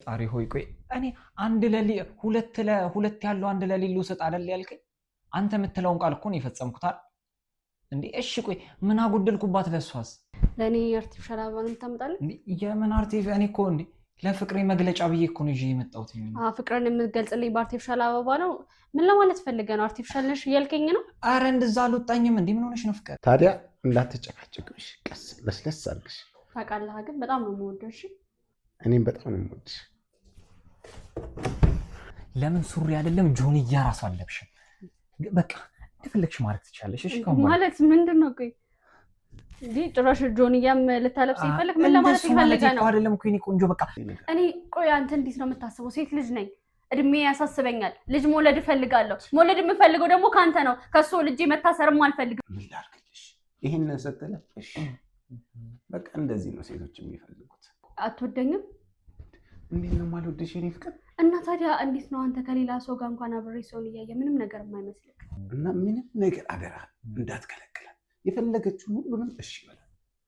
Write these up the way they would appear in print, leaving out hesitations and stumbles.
ፈጣሪ ሆይ ቆይ እኔ አንድ ለሊ ሁለት ያለው አንድ ለሊ ልውሰጥ አይደል ያልከኝ አንተ የምትለውን ቃል እኮ ነው የፈጸምኩት አይደል እንዴ እሺ ቆይ ምን አጎደልኩባት ለሷስ ለኔ አርቲፊሻል አበባን ታመጣለህ እንዴ የምን አርቲፊሻል እኔ እኮ እንዴ ለፍቅሬ መግለጫ ብዬ እኮ ነው ይዤ የመጣሁት ፍቅርን የምትገልጽልኝ በአርቲፊሻል አበባ ነው ምን ለማለት ፈልገህ ነው አርቲፊሻል ነሽ እያልከኝ ነው አረ እንደዛ አልወጣኝም እንዴ ምን ሆነሽ ነው ፍቅር ታዲያ እንዳትጨቃጨቅሽ ቀስ ለስለስ አድርግሽ ታውቃለህ ግን በጣም ነው የምወደው እሺ እኔም በጣም ነው የምወድሽ ለምን ሱሪ አይደለም ጆንያ ራስ አለብሽ በቃ እንደፈለግሽ ማለት ትችላለሽ እሺ ማለት ምንድነው ቆይ እንዴ ጭራሽ ጆንያም ልታለብስ ይፈልግ ምን ለማለት ይፈልጋል ነው አይደለም እኮ እኔ ቆንጆ በቃ እኔ ቆይ አንተ እንዴት ነው የምታስበው ሴት ልጅ ነኝ እድሜ ያሳስበኛል ልጅ መውለድ እፈልጋለሁ መውለድ የምፈልገው ደግሞ ካንተ ነው ከሱ ልጅ መታሰርም አልፈልግም ምን ላድርግልሽ ይሄን ሰጠለ እሺ በቃ እንደዚህ ነው ሴቶች የሚፈልጉት አትወደኝም እንዴት ነው ማልወደሽ የኔ ፍቅር እና ታዲያ እንዴት ነው አንተ ከሌላ ሰው ጋር እንኳን አብሬ ሰው ልያየ ምንም ነገር የማይመስልክ እና ምንም ነገር አደራ እንዳትከለክለ የፈለገችው ሁሉንም እሺ ይላል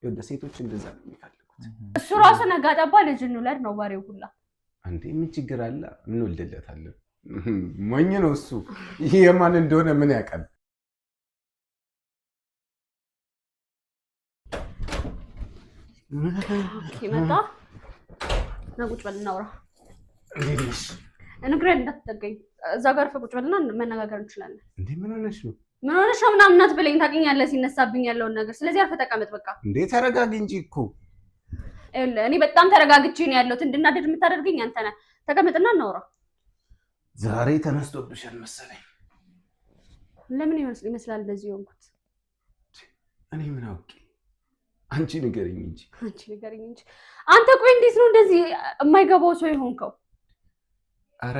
ወደ ሴቶች እንደዛ ነው የሚፈልጉት እሱ ራሱ ነጋጣባ ልጅ እንውለድ ነው ባሪው ሁላ አንዴ ምን ችግር አለ ምን ወልደለታለን ሞኝ ነው እሱ ይሄ የማን እንደሆነ ምን ያውቃል መጣ ነቁጭ በልና አውራ እንዴሽ እንግዲህ እንዳትጠገኝ እዛ ጋር ፈቁጭ በልና መነጋገር እንችላለን እንዴ ምን ሆነሽ ነው ምናምን እናት ብለኝ ታውቂኛለህ ሲነሳብኝ ያለውን ነገር ስለዚህ አርፈህ ተቀመጥ በቃ እንዴ ተረጋጊ እንጂ እኮ እኔ በጣም ተረጋግቼ ነው ያለሁት እንድናደድ የምታደርገኝ አንተ ነህ ተቀመጥና እናውራ ዛሬ ተነስቶብሻል መሰለኝ ለምን ይመስላል እንደዚህ ሆንኩት እኔ ምን አውቄ አንቺ ንገሪኝ እንጂ አንተ ቆይ እንዴት ነው እንደዚህ የማይገባው ሰው የሆንከው አረ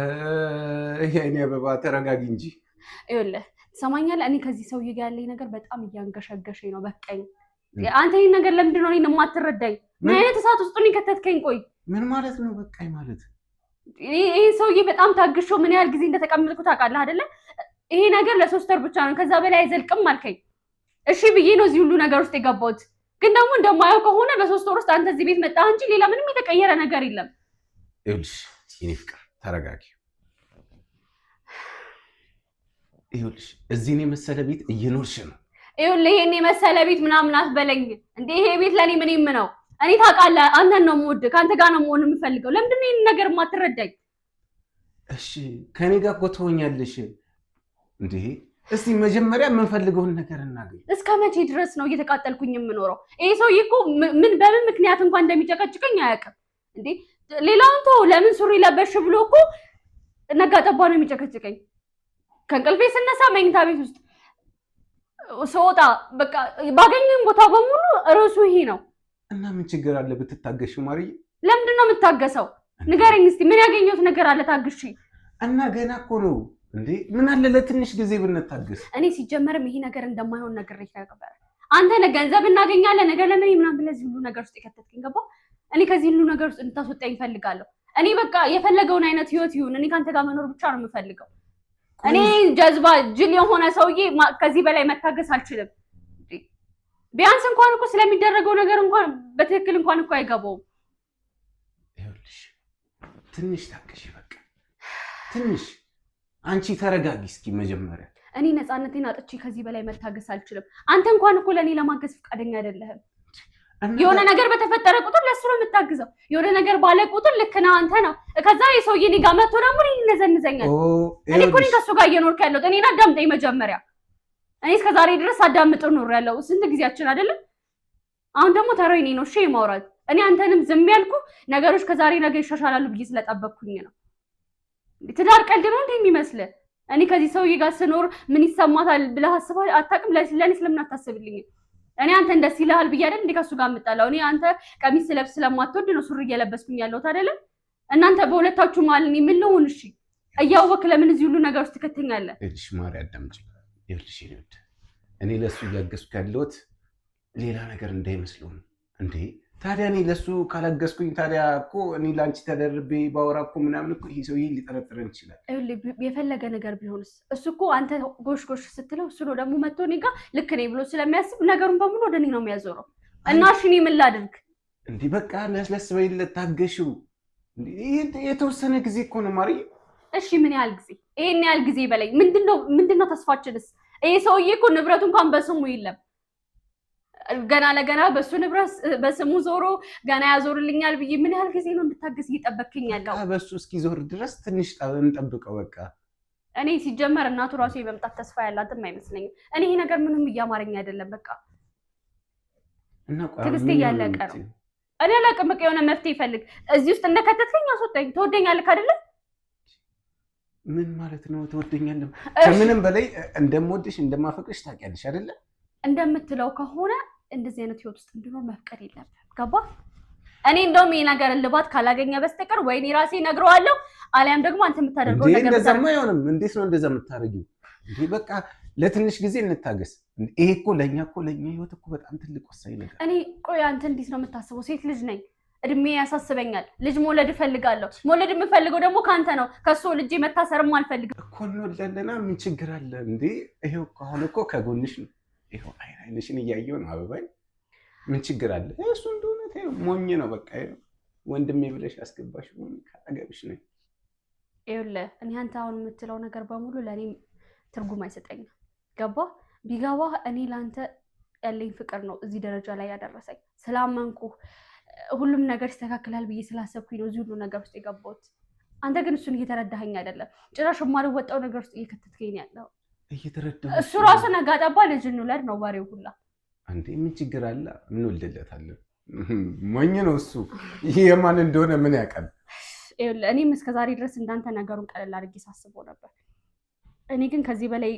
የኔ አበባ ተረጋጊ እንጂ ይኸውልህ ትሰማኛለህ እኔ ከዚህ ሰውዬ ጋር ያለኝ ነገር በጣም እያንገሸገሸኝ ነው በቃኝ አንተ ይሄን ነገር ለምንድን ነው እኔን የማትረዳኝ ምን አይነት እሳት ውስጥ ነው ከተትከኝ ቆይ ምን ማለት ነው በቃኝ ማለት ይሄ ሰውዬ በጣም ታግሾ ምን ያህል ጊዜ እንደተቀመጥኩ ታውቃለህ አይደለ ይሄ ነገር ለ3 ወር ብቻ ነው ከዛ በላይ አይዘልቅም አልከኝ እሺ ብዬ ነው እዚህ ሁሉ ነገር ውስጥ የገባሁት ግን ደግሞ እንደማያውቅ ከሆነ በ3 ወር ውስጥ አንተ እዚህ ቤት መጣህ እንጂ ሌላ ምንም የተቀየረ ነገር የለም ይኸውልሽ የኔ ፍቅር ተረጋጊ ይኸውልሽ እዚህ ነው መሰለ ቤት እየኖርሽ ነው ይኸውልህ ይሄን መሰለ ቤት ምናምን አትበለኝ እንዴ ይሄ ቤት ለኔ ምንም ነው እኔ ታውቃለህ አንተን ነው የምወድ ካንተ ጋር ነው መሆን የምፈልገው ለምንድን ነው ይሄን ነገር የማትረዳኝ እሺ ከኔ ጋር እኮ ትሆኛለሽ እንዴ እስቲ መጀመሪያ የምንፈልገውን ነገር እናገኝ እስከ መቼ ድረስ ነው እየተቃጠልኩኝ የምኖረው ይሄ ሰውዬ እኮ በምን ምክንያት እንኳን እንደሚጨቀጭቀኝ አያውቅም እንዴ ሌላውን ተው ለምን ሱሪ ለበሽ ብሎ እኮ ነጋጠባ ነው የሚጨቀጭቀኝ ከእንቅልፌ ስነሳ መኝታ ቤት ውስጥ ሰውጣ በቃ ባገኘኝ ቦታ በሙሉ ርዕሱ ይሄ ነው እና ምን ችግር አለ ብትታገሽ ማርዬ ለምንድን ነው የምታገሰው ንገረኝ እስቲ ምን ያገኘሁት ነገር አለ ታግሺ እና ገና እኮ ነው እንዴ ምን አለ ለትንሽ ጊዜ ብንታገስ እኔ ሲጀመርም ይሄ ነገር እንደማይሆን ነግሬሽ ነበር አንተ ገንዘብ እናገኛለን ነገር ለምን ምናምን ብለዚህ ሁሉ ነገር ውስጥ የከተትከኝ ገባ እኔ ከዚህ ሁሉ ነገር ውስጥ እንድታስወጣኝ ፈልጋለሁ እኔ በቃ የፈለገውን አይነት ህይወት ይሁን እኔ ካንተ ጋር መኖር ብቻ ነው የምፈልገው እኔ ጀዝባ ጅል የሆነ ሰውዬ ከዚህ በላይ መታገስ አልችልም ቢያንስ እንኳን እኮ ስለሚደረገው ነገር እንኳን በትክክል እንኳን እኮ አይገባውም ይኸውልሽ ትንሽ ታገሺ በቃ ትንሽ አንቺ ተረጋጊ እስኪ መጀመሪያ እኔ ነፃነቴን አጥቼ ከዚህ በላይ መታገስ አልችልም አንተ እንኳን እኮ ለኔ ለማገዝ ፈቃደኛ አይደለህም የሆነ ነገር በተፈጠረ ቁጥር ለሱ ነው የምታግዘው የሆነ ነገር ባለ ቁጥር ልክ ነህ አንተ ነው ከዛ የሰውዬ እኔ ጋር መጥቶ ደግሞ ይነዘንዘኛል እኔ እኮ ከሱ ጋር እየኖርኩ ያለሁት እኔን አዳምጠኝ መጀመሪያ እኔ እስከ ዛሬ ድረስ አዳምጥህ ኖር ያለው ስንት ጊዜያችን አይደለም አሁን ደግሞ ተረኝ ነው እሺ ማውራት እኔ አንተንም ዝም ያልኩ ነገሮች ከዛሬ ነገ ይሻሻላሉ ብዬ ስለጠበቅኩኝ ነው ትዳር ቀልድ ነው እንዴ የሚመስልህ እኔ ከዚህ ሰውዬ ጋር ስኖር ምን ይሰማታል ብለህ አስበህ አታውቅም ለኔ ስለምን አታስብልኝ እኔ አንተ እንደስ ይልሃል ብዬ አይደል እንዴ ከሱ ጋር የምጣላው እኔ አንተ ቀሚስ ስለብስ ስለማትወድ ነው ሱሪ እየለበስኩኝ ያለሁት አይደለም እናንተ በሁለታችሁ ማለት እኔ ምን ልሁን እሺ እያወክ ለምን እዚህ ሁሉ ነገር ውስጥ ትከተኛለህ እሺ ማሪ አዳምጪ ይኸውልሽ እኔ ለሱ እያገዝኩ ያለሁት ሌላ ነገር እንዳይመስለው እንዴ ታዲያ እኔ ለሱ ካላገዝኩኝ ታዲያ እኮ እኔ ላንቺ ተደርቤ ባወራ እኮ ምናምን እኮ ይሄ ሰውዬ ሊጠረጥረን ይችላል የፈለገ ነገር ቢሆንስ እሱ እኮ አንተ ጎሽ ስትለው እሱ ነው ደግሞ መጥቶ እኔ ጋር ልክ ነኝ ብሎ ስለሚያስብ ነገሩን በሙሉ ወደ እኔ ነው የሚያዞረው እና እሺ እኔ ምን ላድርግ እንዴ በቃ ለስለስ በይለት ታገሽው የተወሰነ ጊዜ እኮ ነው ማርዬ። እሺ ምን ያህል ጊዜ? ይሄን ያህል ጊዜ በላይ ምንድነው ተስፋችንስ? ይሄ ሰውዬ እኮ ንብረቱ እንኳን በስሙ የለም። ገና ለገና በሱ ንብረት በስሙ ዞሮ ገና ያዞርልኛል ብዬ ምን ያህል ጊዜ ነው እንድታገስ እየጠበቅኝ ያለው? በሱ እስኪዞር ድረስ ትንሽ እንጠብቀው በቃ። እኔ ሲጀመር እናቱ ራሱ የመምጣት ተስፋ ያላትም አይመስለኝም። እኔ ይሄ ነገር ምንም እያማረኝ አይደለም። በቃ ትዕግስቴ እያለቀ ነው። እኔ አላውቅም። በቃ የሆነ መፍትሄ ይፈልግ። እዚህ ውስጥ እንደከተትከኝ አስወጣኝ። ትወደኛለህ አይደለ? ምን ማለት ነው ትወደኛለህ? ከምንም በላይ እንደምወድሽ እንደማፈቅርሽ ታውቂያለሽ አይደለ? እንደምትለው ከሆነ እንደዚህ አይነት ህይወት ውስጥ እንድኖር መፍቀድ የለብህም። ገባ? እኔ እንደውም ይሄ ነገር እልባት ካላገኘ በስተቀር ወይኔ ራሴ እነግረዋለሁ፣ አሊያም ደግሞ አንተ የምታደርገው ነገር እንደዛማ አይሆንም። እንዴት ነው እንደዛ የምታደርጊው? እንዴ በቃ ለትንሽ ጊዜ እንታገስ። ይሄ እኮ ለኛ ህይወት እኮ በጣም ትልቅ ወሳኝ ነገር። እኔ ቆይ አንተ እንዴት ነው የምታስበው? ሴት ልጅ ነኝ፣ እድሜ ያሳስበኛል። ልጅ መውለድ እፈልጋለሁ። መውለድ የምፈልገው ደግሞ ካንተ ነው። ከሱ ልጅ መታሰርም አልፈልግም እኮ። እንወልዳለና ምን ችግር አለ እንዴ? ይሄው አሁን እኮ ከጎንሽ ነው። ይሄው አይንሽን እያየሁ ነው አበባይ። ምን ችግር አለ? እሱ እንደሆነ ሞኝ ነው በቃ። ወንድሜ ብለሽ አስገባሽ ሞኝ ካጠገብሽ ነው። ይኸውልህ እኔ አንተ አሁን የምትለው ነገር በሙሉ ለእኔ ትርጉም አይሰጠኝም። ገባ? ቢገባህ እኔ ለአንተ ያለኝ ፍቅር ነው እዚህ ደረጃ ላይ ያደረሰኝ። ስላመንኩህ ሁሉም ነገር ይስተካከላል ብዬ ስላሰብኩኝ ነው እዚህ ሁሉ ነገር ውስጥ የገባሁት። አንተ ግን እሱን እየተረዳኸኝ አይደለም። ጭራሽ የማልወጣው ነገር ውስጥ እየከተትከኝ ያለው። እሱ ራሱ ነጋ ጠባ ልጅ እንውለድ ነው ወሬው ሁላ። አንዴ ምን ችግር አለ? እንወልድለታለን። ሞኝ ነው እሱ። ይሄ የማን እንደሆነ ምን ያውቃል? እኔም እስከዛሬ ድረስ እንዳንተ ነገሩን ቀለል አድርጌ ሳስበው ነበር። እኔ ግን ከዚህ በላይ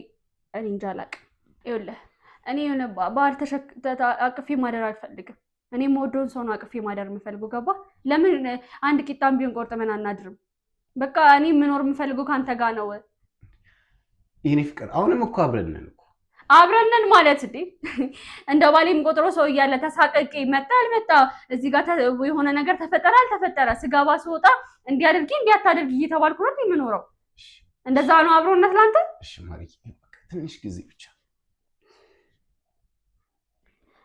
እኔ እንጃ አላውቅም። ይኸውልህ እኔ የሆነ ባህል አቅፌ ማደር አልፈልግም። እኔ የምወደውን ሰው ነው አቅፌ ማደር የምፈልገው። ገባ? ለምን አንድ ቂጣም ቢሆን ቆርጥመን አናድርም? በቃ እኔ የምኖር የምፈልገው ከአንተ ጋር ነው። የኔ ፍቅር አሁንም እኮ አብረን ነን እኮ። አብረን ማለት እንዴ እንደ ባሌም ቆጥሮ ሰው እያለ ተሳቀቂ መጣ አልመጣ እዚህ ጋር የሆነ ነገር ተፈጠረ አልተፈጠረ ስጋባ ስወጣ እንዲያደርጊ እንዲያታደርጊ እየተባልኩ ነው የምኖረው። እንደዛ ነው አብሮነት ላንተ? እሺ ማርዬ ትንሽ ጊዜ ብቻ።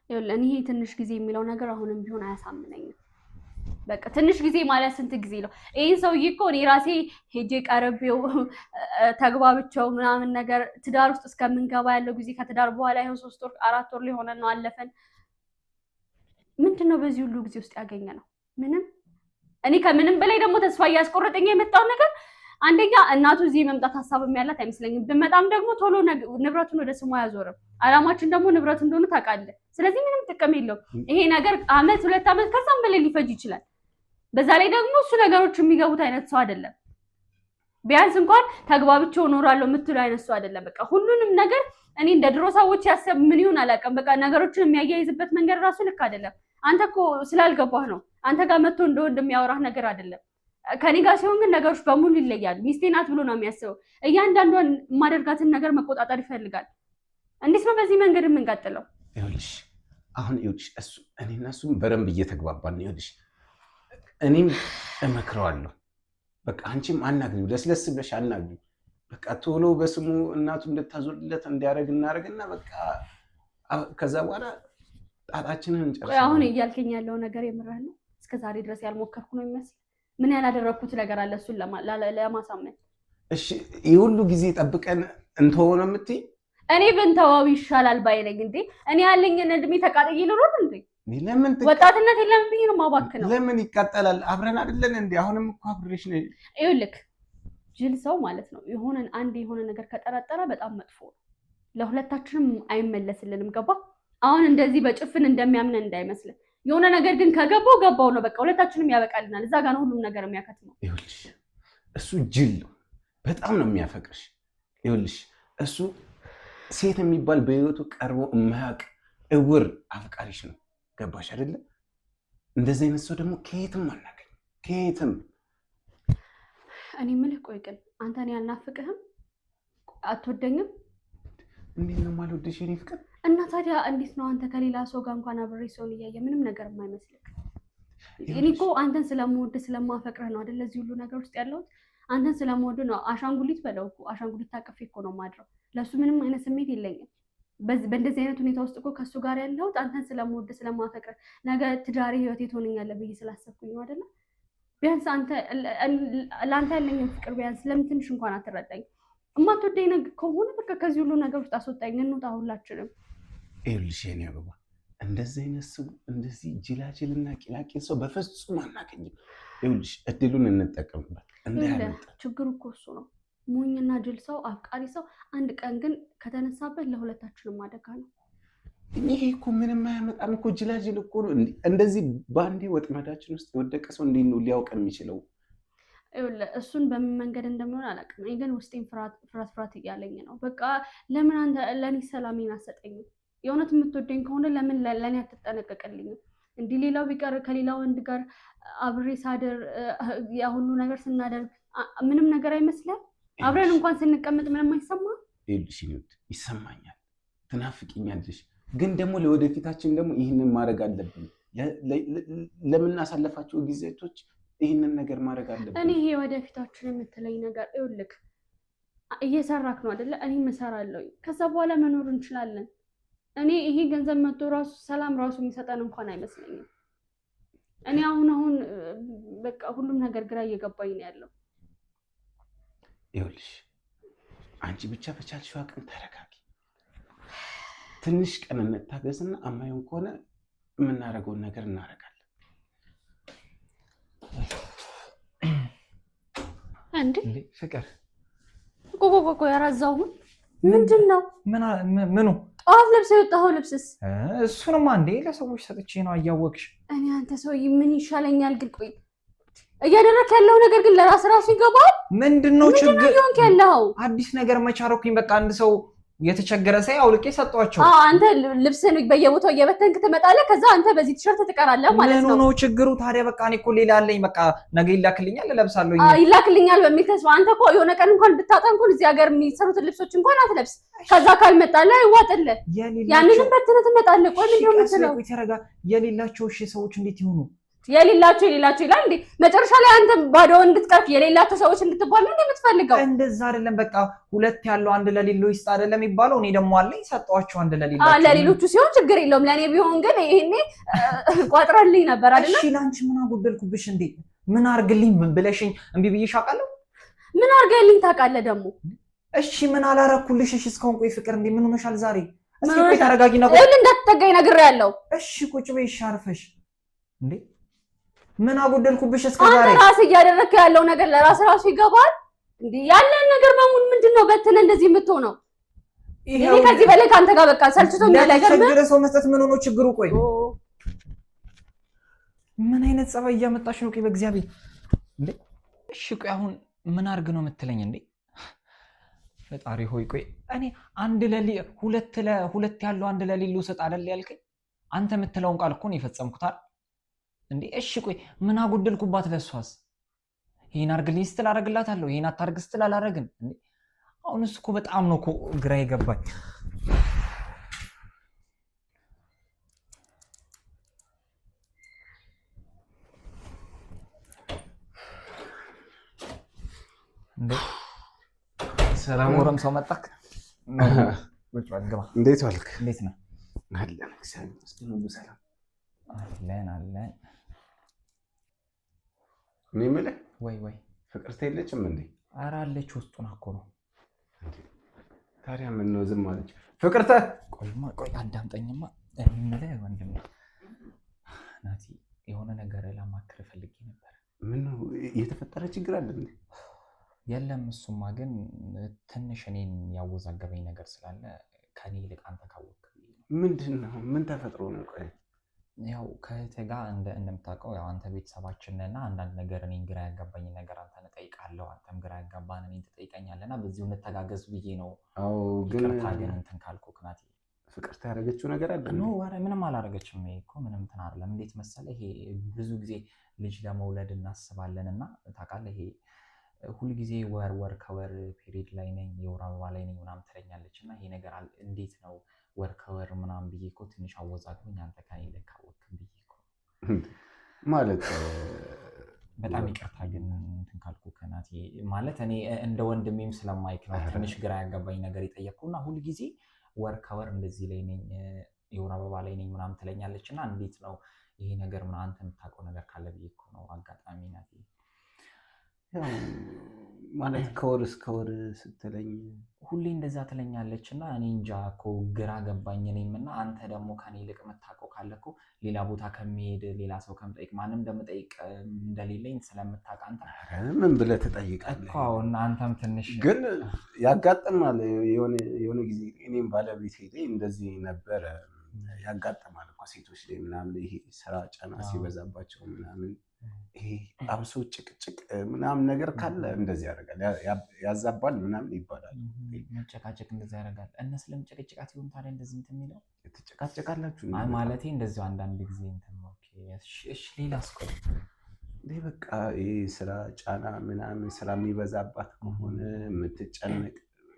ይኸውልህ እኔ ትንሽ ጊዜ የሚለው ነገር አሁንም ቢሆን አያሳምነኝም። በቃ ትንሽ ጊዜ ማለት ስንት ጊዜ ነው? ይሄን ሰውዬ እኮ እኔ ራሴ ሄጄ ቀረቤው ተግባብቸው ምናምን ነገር ትዳር ውስጥ እስከምንገባ ያለው ጊዜ ከትዳር በኋላ ይኸው 3 ወር 4 ወር ሊሆነ ነው አለፈን። ምንድነው በዚህ ሁሉ ጊዜ ውስጥ ያገኘ ነው? ምንም። እኔ ከምንም በላይ ደግሞ ተስፋ እያስቆረጠኝ የመጣው ነገር አንደኛ እናቱ እዚህ መምጣት ሀሳብም ያላት አይመስለኝም። ብመጣም ደግሞ ቶሎ ንብረቱን ወደ ስሙ አያዞርም። አላማችን ደግሞ ንብረቱ እንደሆነ ታውቃለህ። ስለዚህ ምንም ጥቅም የለውም ይሄ ነገር። 1 2 ዓመት ከዛም በላይ ሊፈጅ ይችላል። በዛ ላይ ደግሞ እሱ ነገሮች የሚገቡት አይነት ሰው አይደለም። ቢያንስ እንኳን ተግባብቼው እኖራለሁ የምትለው አይነት ሰው አይደለም። በቃ ሁሉንም ነገር እኔ እንደ ድሮ ሰዎች ያሰብ ምን ይሁን አላውቅም። በቃ ነገሮችን የሚያያይዝበት መንገድ ራሱ ልክ አይደለም። አንተ እኮ ስላልገባህ ነው። አንተ ጋር መጥቶ እንደሚያወራህ ነገር አይደለም። ከኔ ጋር ሲሆን ግን ነገሮች በሙሉ ይለያሉ። ሚስቴ ናት ብሎ ነው የሚያስበው። እያንዳንዷን የማደርጋትን ነገር መቆጣጠር ይፈልጋል። እንዴት ነው በዚህ መንገድ የምንቀጥለው? ይኸውልሽ አሁን እሱ እኔና እሱም በደንብ እየተግባባን ነው። ይኸውልሽ እኔም እመክረዋለሁ። በቃ አንቺም አናግሪው፣ ለስለስ ብለሽ አናግሪው። በቃ ቶሎ በስሙ እናቱ እንድታዞርለት እንዲያደርግ እናደርግና በቃ ከዛ በኋላ ጣጣችንን እንጨርሳለን። አሁን እያልከኝ ያለው ነገር የምርህ ነው? እስከዛሬ ድረስ ያልሞከርኩ ነው የሚመስል? ምን ያላደረኩት ነገር አለ እሱን ለማሳመን? እሺ ይህ ሁሉ ጊዜ ጠብቀን እንተወው ነው የምትይ? እኔ ብንተወው ይሻላል ባይለኝ እንዴ። እኔ ያለኝን እድሜ ተቃጥዬ ልኖር እንዴ? ለምን ወጣትነት የለም ብዬ ነው ማባክነው? ለምን ይቃጠላል? አብረን አይደለን እንዴ? አሁንም እኮ አብሬሽ ነኝ። ይኸውልህ ጅል ሰው ማለት ነው የሆነ ነገር ከጠረጠረ በጣም መጥፎ ነው። ለሁለታችንም አይመለስልንም። ገባ? አሁን እንደዚህ በጭፍን እንደሚያምነን እንዳይመስልን። የሆነ ነገር ግን ገባው ነው በቃ ሁለታችንም ያበቃልናል። እዛ ጋር ነው ሁሉም ነገር የሚያከትመው። ይኸውልሽ እሱ ጅል ነው፣ በጣም ነው የሚያፈቅርሽ። ይኸውልሽ እሱ ሴት የሚባል በህይወቱ ቀርቦ የማያውቅ እውር አፍቃሪሽ ነው። ገባሽ አይደለ? እንደዚህ አይነት ሰው ደግሞ ከየትም አናገኝ፣ ከየትም። እኔ የምልህ ቆይ ግን አንተ እኔ አልናፍቅህም? አትወደኝም? እንዴት ነው የማልወድሽ የኔ ፍቅር? እና ታዲያ እንዴት ነው አንተ ከሌላ ሰው ጋር እንኳን አብሬ ሰውን እያየ ምንም ነገር የማይመስልህ? እኔ እኮ አንተን ስለምወድ ስለማፈቅርህ ነው አይደል እዚህ ሁሉ ነገር ውስጥ ያለሁት። አንተን ስለምወድ ነው። አሻንጉሊት በለው እኮ አሻንጉሊት ታቅፌ እኮ ነው ማድረው። ለሱ ምንም አይነት ስሜት የለኝም። በእንደዚህ አይነት ሁኔታ ውስጥ እኮ ከሱ ጋር ያለሁት አንተን ስለምወድ ስለማፈቅርህ፣ ነገ ትዳሬ ህይወቴ ትሆነኛለህ ብዬ ስላሰብኩኝ ነው አይደለ? ቢያንስ አንተ ለአንተ ያለኝ ፍቅር ቢያንስ ለምን ትንሽ እንኳን አትረዳኝ? እማትወደኝ ነገር ከሆነ በቃ ከዚህ ሁሉ ነገር ውስጥ አስወጣኝ፣ እንውጣ ሁላችንም። ይኸውልሽ የኔ አበባ እንደዚህ አይነት ሰው እንደዚህ ጅላጅልና ቂላቂል ሰው በፍጹም አናገኝም። ይኸውልሽ እድሉን እንጠቀምበት። ችግሩ እኮ እሱ ነው። ሞኝና ጅል ሰው፣ አፍቃሪ ሰው አንድ ቀን ግን ከተነሳበት ለሁለታችንም አደጋ ነው። ይሄ እኮ ምንም አያመጣም እኮ ጅላጅል እኮ ነው። እንደዚህ በአንዴ ወጥመዳችን ውስጥ የወደቀ ሰው እንዴት ነው ሊያውቀን የሚችለው? እሱን በምን መንገድ እንደሚሆን አላውቅም። እኔ ግን ውስጤን ፍርሃት እያለኝ ነው። በቃ ለምን አንተ ለእኔ ሰላሜን አትሰጠኝም? የእውነት የምትወደኝ ከሆነ ለምን ለእኔ አትጠነቀቅልኝም? እንዲህ ሌላው ቢቀር ከሌላ ወንድ ጋር አብሬ ሳደር ያ ሁሉ ነገር ስናደርግ ምንም ነገር አይመስልም? አብረን እንኳን ስንቀመጥ ምንም አይሰማም? ይኸውልሽ ይሰማኛል፣ ትናፍቂኛለሽ። ግን ደግሞ ለወደፊታችን ደግሞ ይህንን ማድረግ አለብን። ለምናሳለፋቸው ጊዜቶች ይህንን ነገር ማድረግ አለብን። እኔ ይሄ ወደፊታችን የምትለኝ ነገር ይኸውልህ እየሰራክ ነው አይደለ? እኔም እሰራለሁ። ከዛ በኋላ መኖር እንችላለን። እኔ ይሄ ገንዘብ መጥቶ ራሱ ሰላም ራሱ የሚሰጠን እንኳን አይመስለኝም። እኔ አሁን በቃ ሁሉም ነገር ግራ እየገባኝ ነው ያለው። ይኸውልሽ አንቺ ብቻ በቻልሽው አቅም ተረጋጊ። ትንሽ ቀን እንታገስና አማዩን ከሆነ የምናደርገውን ነገር እናደርጋለን። እንዴ ፍቅር ቆቆቆቆ ያራዛውን ምንድን ነው? ምኑ? ጠዋት ለብሰ የወጣኸው ልብስስ? እሱንማ እንዴ ለሰዎች ሰጥቼ ነው አያወቅሽ። እኔ አንተ ሰውዬ ምን ይሻለኛል ግን? ቆይ እያደረክ ያለው ነገር ግን ለራስ ራሱ ይገባል? ምንድነው ችግር? ይሆንክ ያለው አዲስ ነገር መቻረኩኝ። በቃ አንድ ሰው የተቸገረ ሳይ አውልቄ ሰጧቸው። አንተ ልብስን በየቦታው እየበተንክ ትመጣለህ። ከዛ አንተ በዚህ ቲሸርት ትቀራለህ ማለት ነው። ምን ነው ችግሩ ታዲያ? በቃ እኔ እኮ ሌላ አለኝ። በቃ ነገ ይላክልኛል እለብሳለሁ። ይላክልኛል በሚል ተስፋ አንተ እኮ የሆነ ቀን እንኳን ብታጣ እንኳን እዚህ ሀገር የሚሰሩትን ልብሶች እንኳን አትለብስ። ከዛ ካልመጣልህ አይዋጥልህ። ያንንም በትነህ ትመጣለህ። ቆይ ምንድን ነው የምትለው? የሌላቸው እሺ ሰዎች እንዴት ይሆኑ? የሌላቸው ይላል እንዴ? መጨረሻ ላይ አንተ ባዶ እንድትቀርፍ የሌላቸው ሰዎች እንድትባል ነው የምትፈልገው? እንደዛ አይደለም። በቃ ሁለት ያለው አንድ ለሌለው ይስጥ አይደለም የሚባለው? እኔ ደግሞ አለኝ ሰጣቸው አንድ ለሌላቸው። ለሌሎቹ ሲሆን ችግር የለውም። ለእኔ ቢሆን ግን ይሄኔ ቋጥራልኝ ነበር አይደለም? እሺ ላንቺ ምን አጎደልኩብሽ እንዴ? ምን አርግልኝ ብለሽኝ እምቢ ብዬሽ አውቃለሁ? ምን አርገልኝ ታውቃለህ ደግሞ? እሺ ምን አላረኩልሽ? እሺ እስካሁን ቆይ ፍቅር እንዴ ምን ሆነሻል ዛሬ? እስኪ ቆይ ተረጋጊና እንዳትጠጋኝ ነግሬያለሁ። እሺ ቁጭ በይ አርፈሽ እንዴ ምን አጎደልኩብሽ እስከ ዛሬ? አንተ ራስህ እያደረክ ያለው ነገር ለራስህ ራሱ ይገባል እንዴ? ያለን ነገር በሙሉ ምንድነው በተነ እንደዚህ የምትሆነው? እኔ ከዚህ በላይ ካንተ ጋር በቃ ሰልችቶኛል። ለተቸገረ ሰው መስጠት ምን ሆኖ ችግሩ? ቆይ ምን አይነት ጸባይ እያመጣሽ ነው? ቆይ በእግዚአብሔር እንዴ! እሺ ቆይ አሁን ምን አርግ ነው የምትለኝ እንዴ? ፈጣሪ ሆይ ቆይ እኔ ሁለት ያለው አንድ ለሌለው ሰጥ አይደል ያልከኝ? አንተ የምትለውን ቃል እኮ ነው የፈጸምኩት አይደል እንዴ? እሺ ቆይ ምን አጎደልኩባት? ለሷስ ይሄን አርግልኝ ስትል አረግላታለሁ፣ ይሄን አታርግ ስትል አላረግም እንዴ? አሁንስ እኮ በጣም ነው እኮ ግራ የገባኝ። እንዴ ሰላም ወረም ሰው መጣክ? እንዴት ዋልክ? እንዴት ነው? አለን እግዚአብሔር ይመስገን ሁሉ ሰላም አለን። እኔ የምልህ ወይ ፍቅርት የለችም እንዴ? ኧረ አለች፣ ውስጡን እኮ ነው። ታዲያ ምን ነው ዝም አለች? ፍቅርተ ቆይ አዳምጠኝማ። የምልህ ወንድሜ ናቲ የሆነ ነገር ላማክር ፈልጌ ነበር። ምን ነው የተፈጠረ ችግር አለ እንዴ? የለም እሱማ ግን ትንሽ እኔን ያወዛገበኝ ነገር ስላለ ከኔ ይልቅ አንተ ካወቅክ። ምንድን ነው? ምን ተፈጥሮ ነው? ቆይ ያው ከእህትህ ጋር እንደምታውቀው ያው አንተ ቤተሰባችን እና አንዳንድ ነገር እኔን ግራ ያጋባኝ ነገር አንተን እጠይቃለሁ፣ አንተም ግራ ያጋባን እኔን ትጠይቀኛለህ እና በዚሁ እንተጋገዝ ብዬ ነው። አዎ ግን እንትን ካልኩህ ናቲ ፍቅርት ያደረገችው ነገር አለ? ኖ ኧረ ምንም አላደረገችም። ይሄ እኮ ምንም እንትን አይደለም። እንዴት መሰለህ ይሄ ብዙ ጊዜ ልጅ ለመውለድ እናስባለን እና ታውቃለህ ይሄ ሁልጊዜ ወር ከወር ፔሪድ ላይ ነኝ የወር አበባ ላይ ነኝ ምናምን ትለኛለች እና ይሄ ነገር እንዴት ነው ወር ከወር ምናምን ብዬ እኮ ትንሽ አወዛግቦኝ አንተ ከኔ ልክ አወቅክ ብዬ እኮ ማለት በጣም ይቅርታ ግን እንትን ካልኩህ ከናቲ ማለት እኔ እንደ ወንድሜም ስለማይክ ነው ትንሽ ግራ ያጋባኝ ነገር የጠየቅኩህ እና ሁልጊዜ ወር ከወር እንደዚህ ላይ ነኝ የወር አበባ ላይ ነኝ ምናምን ትለኛለች እና እንዴት ነው ይሄ ነገር ምን አንተ የምታውቀው ነገር ካለ ብዬ እኮ ነው። አጋጣሚ ናት ያው ማለት ከወር እስከ ወር ስትለኝ ሁሌ እንደዛ ትለኛለች እና እኔ እንጃ እኮ ግራ ገባኝ። እኔም እና አንተ ደግሞ ከኔ ይልቅ የምታውቀው ካለ እኮ ሌላ ቦታ ከሚሄድ ሌላ ሰው ከምጠይቅ ማንም እንደምጠይቅ እንደሌለኝ ስለምታውቅ አንተ ምን ብለህ ትጠይቃለህ? እና አንተም ትንሽ ግን ያጋጥማል። የሆነ ጊዜ እኔም ባለቤቴ ላይ እንደዚህ ነበረ። ያጋጥማል እኮ ሴቶች ላይ ምናምን ይሄ ስራ ጫና ሲበዛባቸው ምናምን ይሄ አብሶ ጭቅጭቅ ምናምን ነገር ካለ እንደዚህ ያደርጋል፣ ያዛባል ምናምን ይባላል። መጨቃጨቅ እንደዚህ ያደርጋል። እነሱ ለመጨቃጨቃት ይሆን ታዲያ እንደዚህ እንትን የሚለው ትጨቃጨቃላችሁ? ማለቴ እንደዚሁ አንዳንድ ጊዜ እንትን ነው። እሺ ሌላ እስኮ በቃ ይሄ ስራ ጫና ምናምን ስራ የሚበዛባት ከሆነ የምትጨነቅ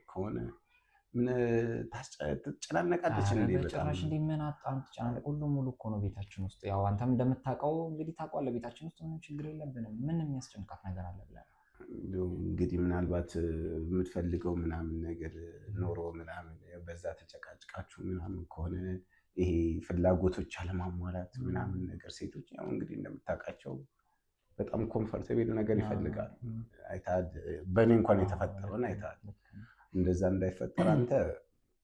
ከሆነ ምን ትጨናነቃለች እንዴ? በጭራሽ እንዴ! ምን አጣም ትጨናነቅ? ሁሉም ሙሉ እኮ ነው ቤታችን ውስጥ። ያው አንተም እንደምታውቀው እንግዲህ ታውቀዋለህ፣ ቤታችን ውስጥ ምንም ችግር የለብንም። ምን የሚያስጨንቃት ነገር አለ ብለህ እንግዲህ ምናልባት የምትፈልገው ምናምን ነገር ኖሮ ምናምን በዛ ተጨቃጭቃችሁ ምናምን ከሆነ ይሄ ፍላጎቶች አለማሟላት ምናምን ነገር ሴቶች ያው እንግዲህ እንደምታውቃቸው በጣም ኮምፎርታብል ነገር ይፈልጋሉ። አይተሃል፣ በእኔ እንኳን የተፈጠረውን አይተሃል። እንደዛ እንዳይፈጠር አንተ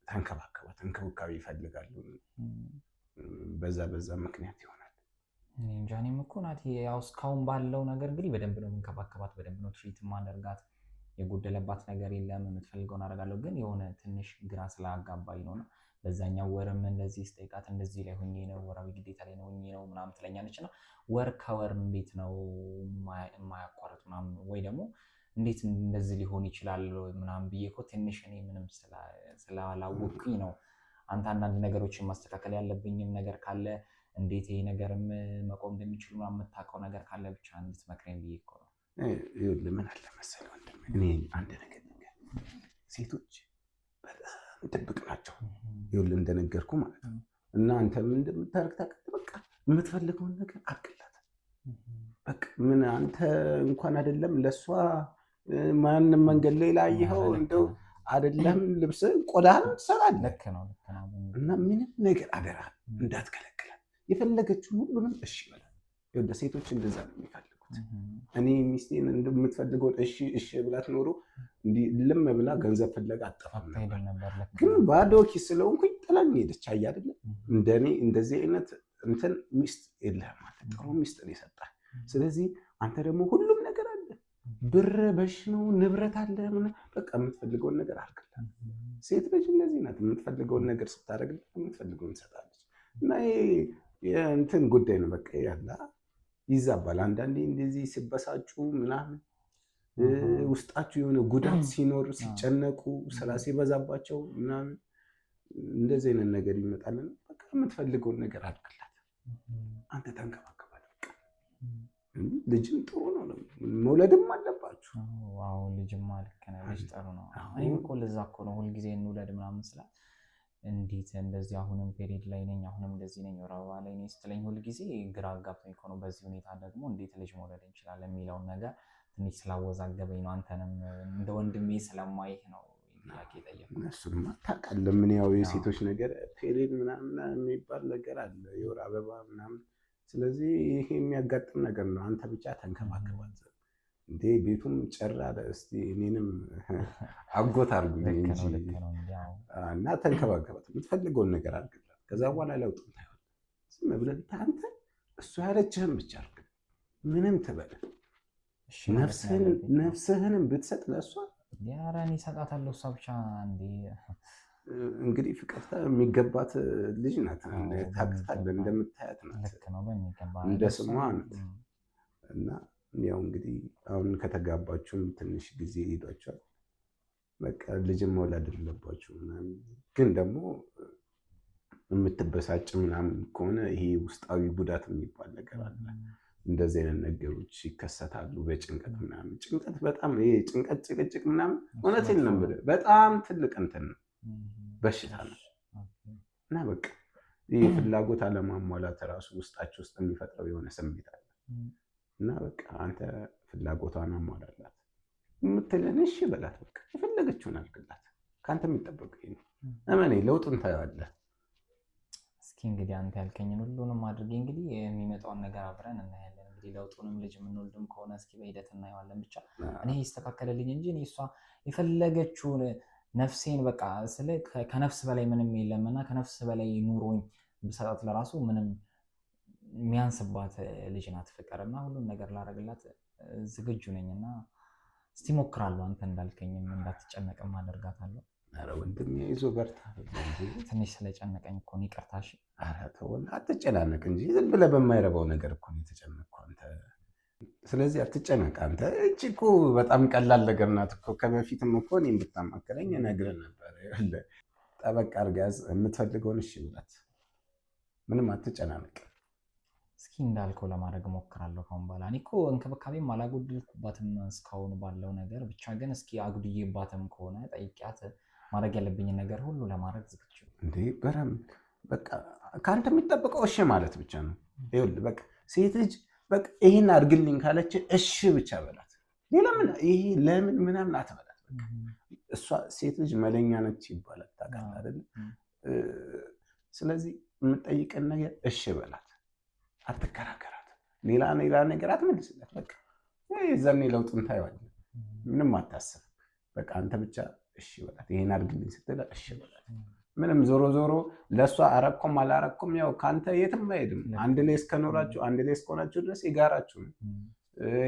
ተንከባከባት፣ እንክብካቤ ይፈልጋሉ። በዛ ምክንያት ይሆናል። እንጃ እኔም እኮ ናት ያው እስካሁን ባለው ነገር እንግዲህ በደንብ ነው የምንከባከባት፣ በደንብ ነው ትሪት ማደርጋት። የጎደለባት ነገር የለም፣ የምትፈልገውን አደርጋለሁ። ግን የሆነ ትንሽ ግራ ስላጋባኝ ነውና በዛኛው ወርም እንደዚህ ስጠይቃት እንደዚህ ላይ ሆኜ ነው ወራዊ ግዴታ ላይ ነው ሆኜ ነው ምናምን ትለኛለች። እና ወር ከወር እንዴት ነው የማያቋርጥ ምናምን ወይ ደግሞ እንዴት እንደዚህ ሊሆን ይችላል ምናምን ብዬ እኮ ትንሽ እኔ ምንም ስላላወቅኩኝ ነው። አንተ አንዳንድ ነገሮችን ማስተካከል ያለብኝም ነገር ካለ እንዴት ይሄ ነገርም መቆም እንደሚችሉ ምናምን የምታውቀው ነገር ካለ ብቻ እንድትመክረኝ ብዬ እኮ ነው። ምን አለ መሰለህ ወንድም፣ እኔ አንድ ነገር ሴቶች በጣም ድብቅ ናቸው። ይኸውልህ እንደነገርኩ ማለት ነው። እና አንተ ምን እንደምታደርግ ታውቃለህ። በቃ የምትፈልገውን ነገር አድርግላት። በቃ ምን አንተ እንኳን አይደለም ለእሷ ማንም መንገድ ላይ ላየኸው እንደው አይደለም ልብስህን ቆዳህን ትሰራለህ። እና ምንም ነገር አደራ እንዳትከለክላት፣ የፈለገችውን ሁሉንም እሺ በላት። ይኸውልህ ሴቶች እንደዛ ነው የሚፈልጉት። እኔ ሚስቴን እንደምትፈልገውን እሺ ብላት ኖሮ እንዲህ ልም ብላ ገንዘብ ፍለጋ አጠፋም ነበር። ግን ባዶ ኪስ ስለሆንኩኝ ጥላኝ ሄደች። አየህ አይደለ? እንደኔ እንደዚህ አይነት እንትን ሚስት የለህም ማለት ጥሩ ሚስት ነው የሰጠህ። ስለዚህ አንተ ደግሞ ሁሉም ነገር አለ፣ ብር በሽ ነው፣ ንብረት አለ። በቃ የምትፈልገውን ነገር አድርግላት። ሴት ልጅ እንደዚህ ናት። የምትፈልገውን ነገር ስታደርግላት የምትፈልገውን ትሰጣለች። እና ይሄ እንትን ጉዳይ ነው። በቃ ያላ ይዛባል። አንዳንዴ እንደዚህ ሲበሳጩ ምናምን ውስጣችሁ የሆነ ጉዳት ሲኖር ሲጨነቁ ስራ ሲበዛባቸው ምናምን እንደዚህ አይነት ነገር ይመጣልና በቃ የምትፈልገውን ነገር አድርግላት። አንተ ተንከባከባል። ልጅም ጥሩ ነው፣ መውለድም አለባችሁ። ዋው ልጅማ ልክ ነው። ልጅ ጥሩ ነው። እኔም እኮ ለዛ እኮ ነው ሁልጊዜ እንውለድ ምናምን ስላት እንዴት እንደዚህ አሁንም ፔሪድ ላይ ነኝ አሁንም እንደዚህ ነኝ ወር አበባ ላይ ነኝ ስትለኝ ሁልጊዜ ግራ አጋብቶኝ እኮ ነው። በዚህ ሁኔታ ደግሞ እንዴት ልጅ መውለድ እንችላለን የሚለውን ነገር ትንሽ ስላወዛገበኝ ነው። አንተንም እንደ ወንድሜ ስለማይህ ነው ጥያቄ ጠየቅኩት። እሱንማ ታውቃለህ። ምን ያው የሴቶች ነገር ፔሪድ ምናምን የሚባል ነገር አለ፣ የወር አበባ ምናምን። ስለዚህ ይሄ የሚያጋጥም ነገር ነው። አንተ ብቻ ተንከባከባት እንዴ። ቤቱም ጨራ እስቲ እኔንም አጎት አድርጉኝ እንጂ እና ተንከባከባት። የምትፈልገውን ነገር አድርግላት። ከዛ በኋላ ለውጡን ታይዋለህ። ዝም ብለህ አንተ እሱ ያለችህን ብቻ አድርግ። ምንም ትበል ነፍስህንም ብትሰጥ ለእሷ ኧረ እኔ እሰጣታለሁ። እሷ ብቻ እንዴ እንግዲህ ፍቅርታ የሚገባት ልጅ ናት። ታቅታለህ፣ እንደምታያት ናት፣ እንደ ስሟ ናት። እና ያው እንግዲህ አሁን ከተጋባችሁም ትንሽ ጊዜ ሄዷቸዋል። በቃ ልጅም መውለድ አለባችሁ ምናምን። ግን ደግሞ የምትበሳጭ ምናምን ከሆነ ይሄ ውስጣዊ ጉዳት የሚባል ነገር አለ። እንደዚህ አይነት ነገሮች ይከሰታሉ በጭንቀት ምናምን። ጭንቀት በጣም ይሄ ጭንቀት ጭቅጭቅ ምናምን እውነቴን ነው የምልህ በጣም ትልቅ እንትን ነው፣ በሽታ ነው። እና በቃ ይሄ ፍላጎት አለማሟላት ራሱ ውስጣችሁ ውስጥ የሚፈጥረው የሆነ ስሜት አለ። እና በቃ አንተ ፍላጎቷን አሟላላት፣ የምትለን እሺ በላት። በቃ የፈለገችውን አድርግላት። ከአንተ የሚጠበቀው ይሄ ነው። እመኔ ለውጡን ታየዋለህ። እስኪ እንግዲህ አንተ ያልከኝን ሁሉንም አድርጌ እንግዲህ የሚመጣውን ነገር አብረን እናያለን። እንግዲህ ለውጡንም ልጅ የምንወልድም ከሆነ እስኪ በሂደት እናየዋለን። ብቻ እኔ ይስተካከለልኝ እንጂ እኔ እሷ የፈለገችውን ነፍሴን በቃ ስለ ከነፍስ በላይ ምንም የለምና ከነፍስ በላይ ኑሮኝ ብሰጣት ለራሱ ምንም የሚያንስባት ልጅ ናት ፍቅር እና ሁሉን ነገር ላደርግላት ዝግጁ ነኝና እስቲ ሞክራለሁ። አንተ እንዳልከኝም እንዳትጨነቅም አደርጋታለሁ። ኧረ ወንድሜ አይዞህ በርታ። ትንሽ ስለጨነቀኝ እኮ ነው ይቅርታ። እሺ ኧረ ተው አትጨናነቅ እንጂ ዝም ብለህ በማይረባው ነገር እኮ ነው የተጨነቅኩት አንተ። ስለዚህ አትጨነቅ አንተ። እቺ እኮ በጣም ቀላል ነገር ናት እኮ። ከበፊትም እኮ እኔን ብታማክረኝ እነግርህ ነበር። ጠበቅ አድርገህ ያዝ፣ የምትፈልገውን እሺ ብላት። ምንም አትጨናነቅ። እስኪ እንዳልከው ለማድረግ እሞክራለሁ ከአሁን በኋላ። እኔ እኮ እንክብካቤም አላጎደልኩባትም እስካሁን ባለው ነገር። ብቻ ግን እስኪ አጉድዬባትም ከሆነ ጠይቂያት ማድረግ ያለብኝን ነገር ሁሉ ለማድረግ ዝግጁ እንዴ። በቃ ከአንተ የሚጠበቀው እሺ ማለት ብቻ ነው። ይኸውልህ በቃ ሴት ልጅ በቃ ይሄን አድርግልኝ ካለች እሺ ብቻ በላት። ሌላ ምን ይሄ ለምን ምናምን አትበላት። በቃ እሷ ሴት ልጅ መለኛ ነች ይባላል ታውቃለህ አይደል? ስለዚህ የምጠይቀን ነገር እሺ በላት። አትከራከራት። ሌላ ነገር አትመልስላት። በቃ የዛኔ ለውጡን ታየዋለህ። ምንም አታስብ። በቃ አንተ ብቻ እሺ በላት። ይሄን አድርግልኝ ስትል እሺ በላት። ምንም ዞሮ ለእሷ አረኩም አላረኩም ያው ከአንተ የትም አይሄድም። አንድ ላይ እስከኖራችሁ አንድ ላይ እስከሆናችሁ ድረስ የጋራችሁ ነው፣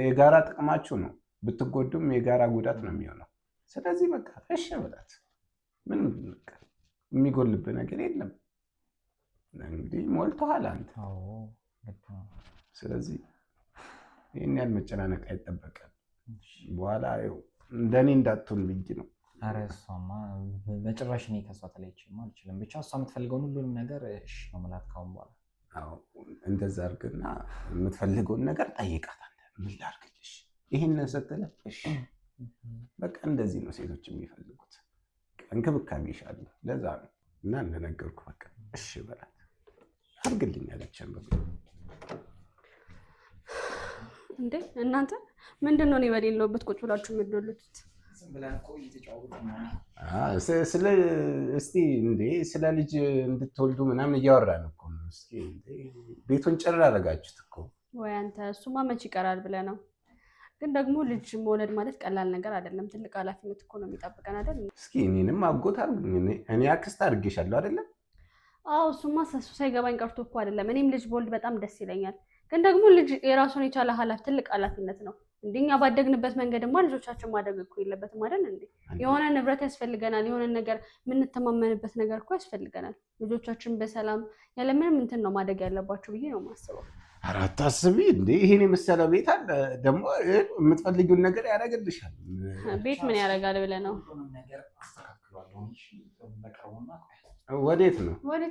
የጋራ ጥቅማችሁ ነው። ብትጎዱም የጋራ ጉዳት ነው የሚሆነው። ስለዚህ በቃ እሺ በላት። ምንም የሚጎልብህ ነገር የለም። እንግዲህ ሞልቶሃል አንተ። ስለዚህ ይህን ያህል መጨናነቅ አይጠበቅም። በኋላ እንደኔ እንዳትሆን ብዬ ነው። ኧረ እሷማ በጭራሽ እኔ ከእሷ ተለይቼማ አልችልም። ብቻ እሷ የምትፈልገውን ሁሉንም ነገር እሺ ነው የምላት ካሁን በኋላ። እንደዛ አድርግና የምትፈልገውን ነገር ጠይቃት። አንተ ምን ላድርግልሽ ይህንን ስትልህ እሺ በቃ እንደዚህ ነው ሴቶች የሚፈልጉት። እንክብካቤ ይሻሉ። ለዛ ነው እና እንደነገርኩ በቃ እሺ በላት። አድርግልኝ አለችን በቃ እንዴ እናንተ ምንድን ነው እኔ በሌለሁበት ቁጭ ብላችሁ የምትዶሉት? ስለ ልጅ እንድትወልዱ ምናምን እያወራን እኮ ነው። እስኪ ቤቱን ጭር አደረጋችሁት እኮ። ወይ አንተ እሱማ መች ይቀራል ብለህ ነው። ግን ደግሞ ልጅ መውለድ ማለት ቀላል ነገር አይደለም። ትልቅ ኃላፊነት እኮ ነው የሚጠብቀን አይደል? እስኪ እኔንም አጎት አድርጉኝ። እኔ አክስት አድርጌሻለሁ አይደለም? አዎ እሱማ እሱ ሳይገባኝ ቀርቶ እኮ አይደለም። እኔም ልጅ በወልድ በጣም ደስ ይለኛል። ግን ደግሞ ልጅ የራሱን የቻለ ትልቅ ኃላፊነት ነው። እንደኛ ባደግንበት መንገድማ ልጆቻችን ማደግ እኮ የለበትም አይደል እንዴ? የሆነ ንብረት ያስፈልገናል። የሆነ ነገር የምንተማመንበት ነገር እኮ ያስፈልገናል። ልጆቻችን በሰላም ያለምንም እንትን ነው ማደግ ያለባቸው ብዬ ነው የማስበው። ኧረ አታስቢ እንዴ! ይሄን የመሰለ ቤት አለ። ደግሞ የምትፈልጊውን ነገር ያደርግልሻል። ቤት ምን ያደርጋል ብለህ ነው? ወዴት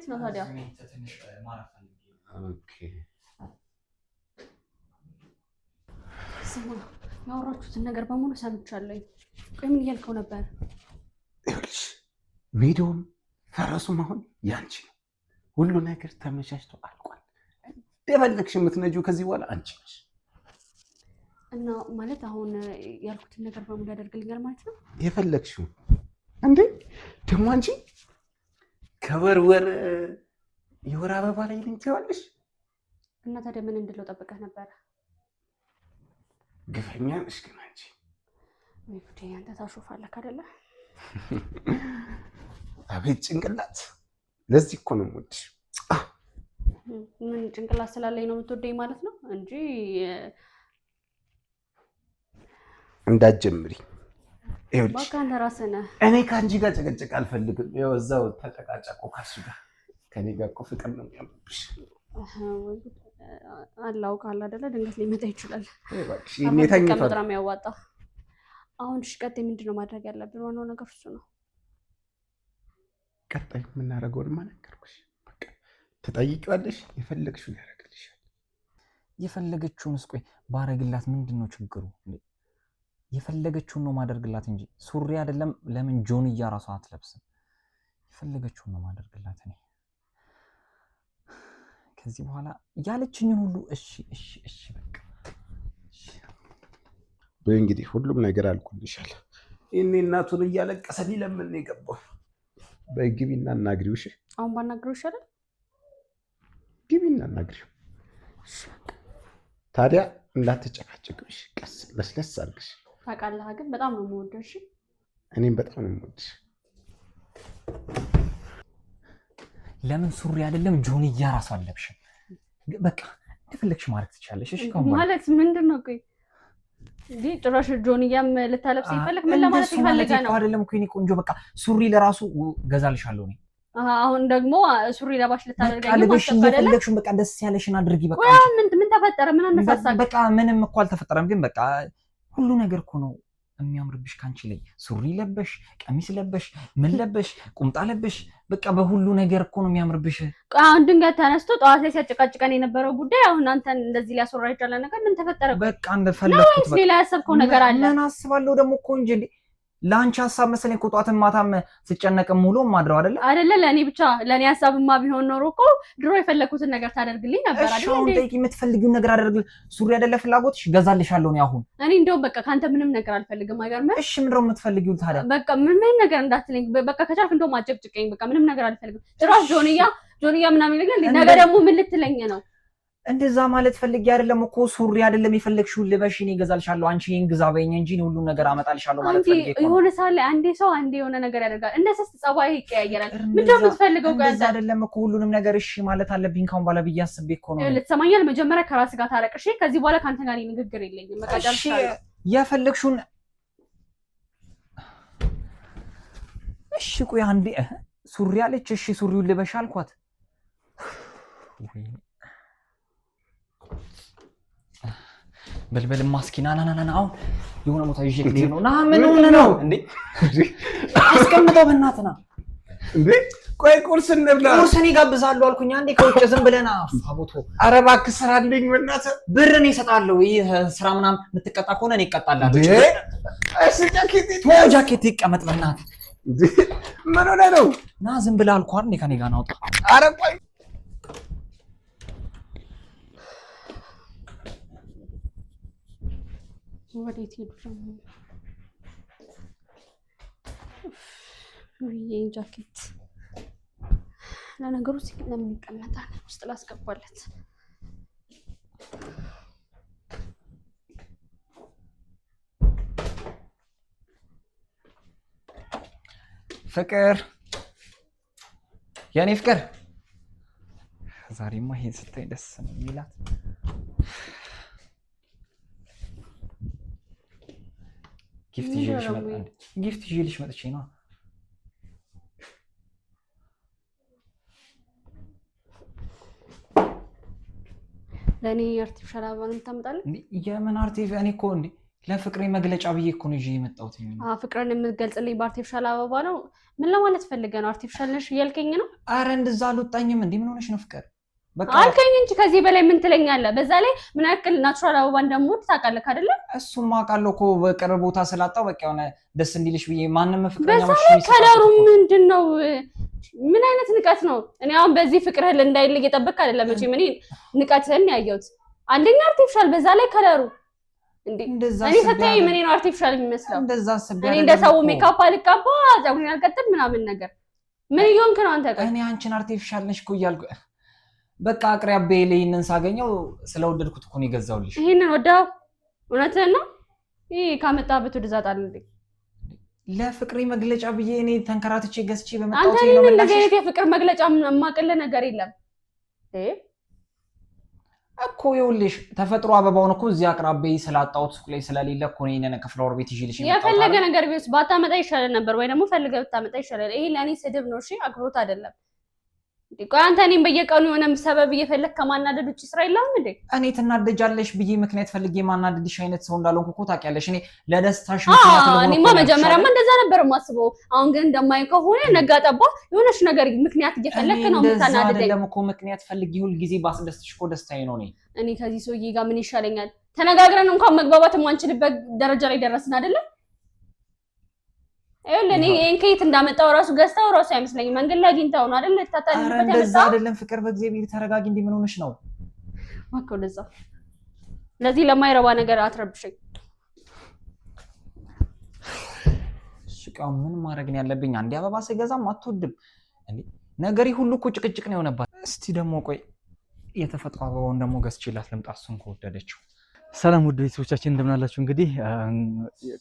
ነው ታዲያ? ኦኬ ያወራችሁትን ነገር በሙሉ ሰምቻለሁ። ቆይ ምን እያልከው ነበር? ይኸውልሽ ሜዳውም ፈረሱም አሁን ያንቺ ነው። ሁሉ ነገር ተመቻችቶ አልቋል። እንደፈለግሽ የምትነጂው ከዚህ በኋላ አንቺ ነሽ። እና ማለት አሁን ያልኩትን ነገር በሙሉ ያደርግልኛል ማለት ነው? የፈለግሽው እንዴ? ደግሞ አንቺ ከወር የወር አበባ ላይ ልንትዋለሽ። እና ታዲያ ምን እንድለው ጠብቀህ ነበረ? ግፈኛ ነሽ ግን አንቺ። ወይ ጉዴ! አንተ ታሾፋለህ አይደለ? አቤት ጭንቅላት! ለዚህ እኮ ነው የምወድሽ። ምን ጭንቅላት ስላለኝ ነው የምትወደኝ ማለት ነው እንጂ እንዳትጀምሪ። ይኸውልሽ በቃ አንተ ራስህ ነህ። እኔ ከአንቺ ጋር ጭቅጭቅ አልፈልግም። ይኸው እዛው ተጨቃጨቁ ከእሱ ጋር። ከኔ ጋር እኮ ፍቅር ነው የሚያምርብሽ። አላውቅ አለ አይደለ? ድንገት ሊመጣ ይችላል። በጣም ያዋጣ። አሁን እሺ፣ ቀጣይ ምንድን ነው ማድረግ ያለብን? ዋናው ነገር እሱ ነው። ቀጣይ የምናደርገውንማ ነገርኩሽ። በቃ ትጠይቂዋለሽ፣ የፈለግሽውን ያደርግልሻል። የፈለገችውን እስቆይ ባረግላት ምንድን ነው ችግሩ? የፈለገችውን ነው ማደርግላት እንጂ ሱሪ አይደለም። ለምን ጆንያ ራሷ አትለብስም? የፈለገችውን ነው ማደርግላት እኔ ከዚህ በኋላ ያለችኝን ሁሉ እሺ በቃ እንግዲህ ሁሉም ነገር አልቆልሻል። እኔ እናቱን እያለቀሰ ሊለምን ነው የገባው። በግቢና እናግሪው። እሺ አሁን ባናግረው ይሻላል። ግቢና አናግሪው። ታዲያ እንዳትጨቃጨቅሽ ቀስ ለስለስ አድርግሽ። ታውቃለህ ግን በጣም ነው የምወደው። እሺ እኔም በጣም ነው የምወድሽ። ለምን ሱሪ አይደለም ጆንያ ራሱ አለብሽም? በቃ እንደፈለግሽ ማለት ትችላለሽ። እሺ ማለት ምንድን ነው? ቆይ እንዴ ጭራሽ ጆንያም ልታለብስ ይፈልግ ምን ለማለት ይፈልጋል ነው? አይደለም እኮ የኔ ቆንጆ በቃ ሱሪ ለራሱ ገዛልሻለሁ እኔ። አሁን ደግሞ ሱሪ ለባሽ ልታደርገኝ ነው ማለት ነው? የፈለግሽውን በቃ ደስ ያለሽን አድርጊ። በቃ ምን ተፈጠረ? ምን አነሳሳሽ? በቃ ምንም እኮ አልተፈጠረም፣ ግን በቃ ሁሉ ነገር እኮ ነው የሚያምርብሽ ካንቺ ላይ። ሱሪ ለበሽ፣ ቀሚስ ለበሽ፣ ምን ለበሽ፣ ቁምጣ ለበሽ፣ በቃ በሁሉ ነገር እኮ ነው የሚያምርብሽ። አሁን ድንገት ተነስቶ ጠዋት ላይ ሲያጨቃጭቀን የነበረው ጉዳይ አሁን አንተን እንደዚህ ሊያስወራ ይችላል ነገር ምን ተፈጠረ? በቃ እንደፈለኩት ሌላ ያሰብከው ነገር አለ? ምን አስባለሁ ደግሞ እኮ እንጂ ለአንቺ ሀሳብ መሰለኝ እኮ ጠዋትም ማታም ስጨነቅም ሙሉ ማድረው አይደለ? ለእኔ ብቻ ለእኔ ሀሳብማ ቢሆን ኖሮ እኮ ድሮ የፈለኩትን ነገር ታደርግልኝ ነበር አይደል? አሁን ጠይቂ፣ የምትፈልጊውን ነገር አደርግልኝ። ሱሪ አይደለ ፍላጎትሽ? ገዛልሻለሁ ነው አሁን። እኔ እንደውም በቃ ካንተ ምንም ነገር አልፈልግም። አይገርምህ? እሺ ምንድነው የምትፈልጊው ታዲያ? በቃ ምንም ነገር እንዳትለኝ። በቃ ከቻልክ እንደውም አጨቅጭቀኝ። በቃ ምንም ነገር አልፈልግም። ጭራሽ ጆንያ ምናምን ነገር ነገ ደግሞ ምን ልትለኝ ነው? እንደዛ ማለት ፈልጌ አይደለም እኮ። ሱሪ አይደለም የፈለግሽውን ልበሽ፣ እኔ እገዛልሻለሁ። አንቺ ይሄን ግዛ በይኝ እንጂ ሁሉን ነገር አመጣልሻለሁ ማለት ፈልጌ እኮ። የሆነ ሳለ አንዴ ሰው አንዴ የሆነ ነገር ያደርጋል። እንደ ሰስት ጸባይ ይቀያየራል። ምንድነው የምትፈልገው? እንደዛ አይደለም እኮ ሁሉንም ነገር እሺ ማለት አለብኝ ካሁን በኋላ ብዬ አስቤ እኮ ነው። ልትሰማኛል? መጀመሪያ ከራስ ጋር ታረቅ እሺ። ከዚህ በኋላ ካንተ ጋር ንግግር የለኝም። በቃ እሺ የፈለግሽውን እሺ። ቆይ አንዴ ሱሪ አለች። እሺ ሱሪውን ልበሽ አልኳት። በልበል ማስኪና ና አሁን የሆነ ቦታ ይዤ ልሄድ ነው። ና ምን ሆነ ነው እንዴ? አስቀምጠው በእናትህ ና እንዴ። ቆይ ቁርስ እንብላ። ቁርስ እኔ ጋብዛለሁ አልኩኝ። አንዴ ከውጭ ዝም ብለና አፋቦቶ። ኧረ እባክህ ስራ አለኝ በእናትህ። ብር እኔ እሰጥሃለሁ። ይሄ ስራ ምናምን የምትቀጣ ከሆነ እኔ እቀጣላለሁ። እሺ ጃኬት ይቀመጥ በእናትህ። ምን ሆነ ነው? ና ዝም ብለህ አልኩህ አይደል? ከኔ ጋር ናውጣ። ኧረ ቆይ ወዴት ሄዱ ደግሞ? ይሄ ጃኬት ለነገሩ ለምን ይቀመጣል? ውስጥ ላስገባለት። ፍቅር፣ የኔ ፍቅር፣ ዛሬማ ይሄን ስታይ ደስ ነው የሚላት። ጊፍት ይዤልሽ መጥቼ ነው። ለእኔ አርቲፊሻል አበባ ነው የምታመጣልኝ? የምን አርቲፊሻል? እኔ እኮ እንዴ ለፍቅሬ መግለጫ ብዬ እኮ ነው ይዤ የመጣሁት። ፍቅርን የምትገልጽልኝ በአርቲፊሻል አበባ ነው? ምን ለማለት ፈልገህ ነው? አርቲፊሻል ነሽ እያልከኝ ነው? አረ እንደዛ አልወጣኝም። እንዴ ምን ሆነሽ ነው ፍቅር? አልከኝ እንጂ ከዚህ በላይ ምን ትለኛለህ? በዛ ላይ ምን ያክል ናቹራል አበባ እንደምወድ ታውቃለህ አይደለ? እሱማ አውቃለሁ እኮ በቅርብ ቦታ ስላጣው በቃ የሆነ ደስ እንዲልሽ ብዬ ማንንም ፍቅረኛ በዛ ላይ ከለሩ ምንድነው? ምን አይነት ንቀት ነው? እኔ አሁን በዚህ ፍቅርህን እንዳይል እየጠበቅክ አይደለም መቼም። እኔ ንቀትህን ያየሁት አንደኛ አርቲፊሻል፣ በዛ ላይ ከለሩ እንዴ እኔ ስታይ ምን ነው አርቲፊሻል የሚመስለው? እንደዛ አስቤ እኔ እንደሰው ሜካፕ አልቀባ ፀጉሬን አልቀጥል ምናምን ነገር ምን እየሆንክ ነው አንተ? እኔ አንቺን አርቲፊሻል ነሽ እኮ እያልኩ በቃ አቅራቢያዬ ላይ ይሄንን ሳገኘው ስለወደድኩት እኮ ነው የገዛሁልሽ። ይሄንን ወደው እውነትህን ነው? ይሄ ካመጣበት ወደ ዛጣል እንዴ? ለፍቅሬ መግለጫ ብዬ እኔ ተንከራትቼ ገዝቼ በመጣሁት ነው። አንተ እንደዚህ አይነት የፍቅር መግለጫ የማቅልህ ነገር የለም እኮ። ይኸውልሽ ተፈጥሮ አበባውን እኮ እዚህ አቅራቢያዬ ስላጣሁት ሱቅ ላይ ስለሌለ እኮ ነው ይሄንን ከፍላወር ቤት ይዤልሽ የመጣሁት። የፈለገ ነገር ቢሆን ባታመጣ ይሻላል ነበር፣ ወይ ደግሞ ፈልገህ ብታመጣ ይሻላል። ይሄ ለእኔ ስድብ ነው እሺ፣ አክብሮት አይደለም። ቆይ አንተ እኔም በየቀኑ የሆነ ሰበብ እየፈለክ ከማናደድ ውጭ ስራ የለህም እንዴ? እኔ ትናደጃለሽ ብዬ ምክንያት ፈልጌ ማናደድሽ አይነት ሰው እንዳልሆንኩ እኮ ታውቂያለሽ። እኔ ለደስታሽ ምክንያት ነው። እኔማ መጀመሪያማ እንደዛ ነበር የማስበው። አሁን ግን እንደማይ ከሆነ ነጋ ጠባ የሆነሽ ነገር ምክንያት እየፈለክ ነው የምታናደደኝ። አይደለም እኮ ምክንያት ፈልጌ ሁል ጊዜ ባስደስትሽ እኮ ደስታዬ ነው። እኔ ከዚህ ሰውዬ ጋር ምን ይሻለኛል? ተነጋግረን እንኳን መግባባት የማንችልበት ደረጃ ላይ ደረስን አይደለ? እኔ ይሄን ከየት እንዳመጣው ራሱ ገዝታው ራሱ አይመስለኝም። መንገድ ላይ አግኝታው ነው አይደል? ተታጣልበት ያመጣው። እንደዛ አይደለም ፍቅር፣ በእግዚአብሔር ተረጋጊ። እንዴ ምን ሆነሽ ነው? ወከው ለዛ ለዚህ ለማይረባ ነገር አትረብሽኝ። እሺ ምን ማድረግ ነው ያለብኝ? አንዴ አበባ ስገዛም አትወድም እንዴ? ነገሪ ሁሉ እኮ ጭቅጭቅ ነው የሆነባት። እስቲ ደግሞ ቆይ የተፈጥሮ አበባውን ደግሞ ገዝቼላት ልምጣ እሱን ከወደደችው። ሰላም ውድ ቤተሰቦቻችን እንደምን አላችሁ? እንግዲህ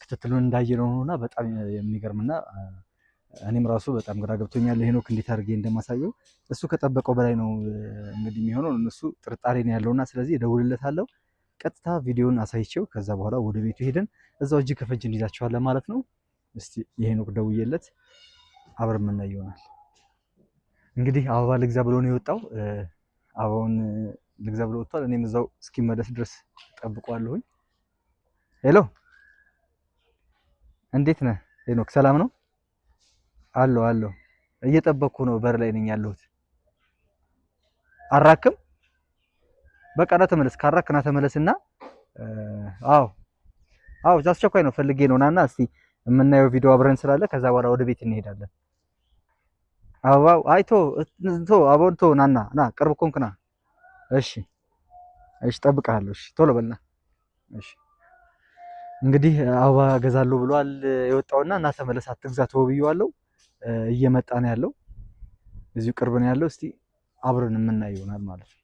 ክትትሉን እንዳየነው ነውና በጣም የሚገርምና እኔም ራሱ በጣም ግራ ገብቶኛል። ሄኖክ እንዴት አድርጌ እንደማሳየው እሱ ከጠበቀው በላይ ነው እንግዲህ የሚሆነው። እነሱ ጥርጣሬ ነው ያለውና ስለዚህ እደውልለታለሁ። ቀጥታ ቪዲዮን አሳይቼው ከዛ በኋላ ወደ ቤቱ ሄደን እዛው እጅ ከፈንጅ እንይዛቸዋለን ማለት ነው። እስቲ የሄኖክ ደውዬለት አብረን የምናየው ይሆናል። እንግዲህ አበባ ልግዛ ብሎ ነው የወጣው። አበባውን ልግዛ ብሎ ወጥቷል። እኔም እዛው እስኪመለስ ድረስ ጠብቀዋለሁኝ። ሄሎ እንዴት ነህ ሄኖክ? ሰላም ነው? አለው እየጠበቅኩ ነው። በር ላይ ነኝ ያለሁት። አራክም በቃ ና ተመለስ። ካራክ ና ተመለስና አዎ አስቸኳይ ነው ፈልጌ ነው። ናና እስቲ የምናየው ቪዲዮ አብረን ስላለ ከዛ በኋላ ወደ ቤት እንሄዳለን። አበባው አይቶ አበባውን ቶ ና ቅርብ ኮንክ ና። እሺ እጠብቅሃለሁ። እሺ ቶሎ በልና። እሺ እንግዲህ አበባ ገዛለሁ ብሏል የወጣውና እና ተመለስ አትግዛ ተወብየዋለሁ። እየመጣ ነው ያለው፣ እዚሁ ቅርብ ነው ያለው። እስቲ አብረን የምናየው ይሆናል ማለት ነው።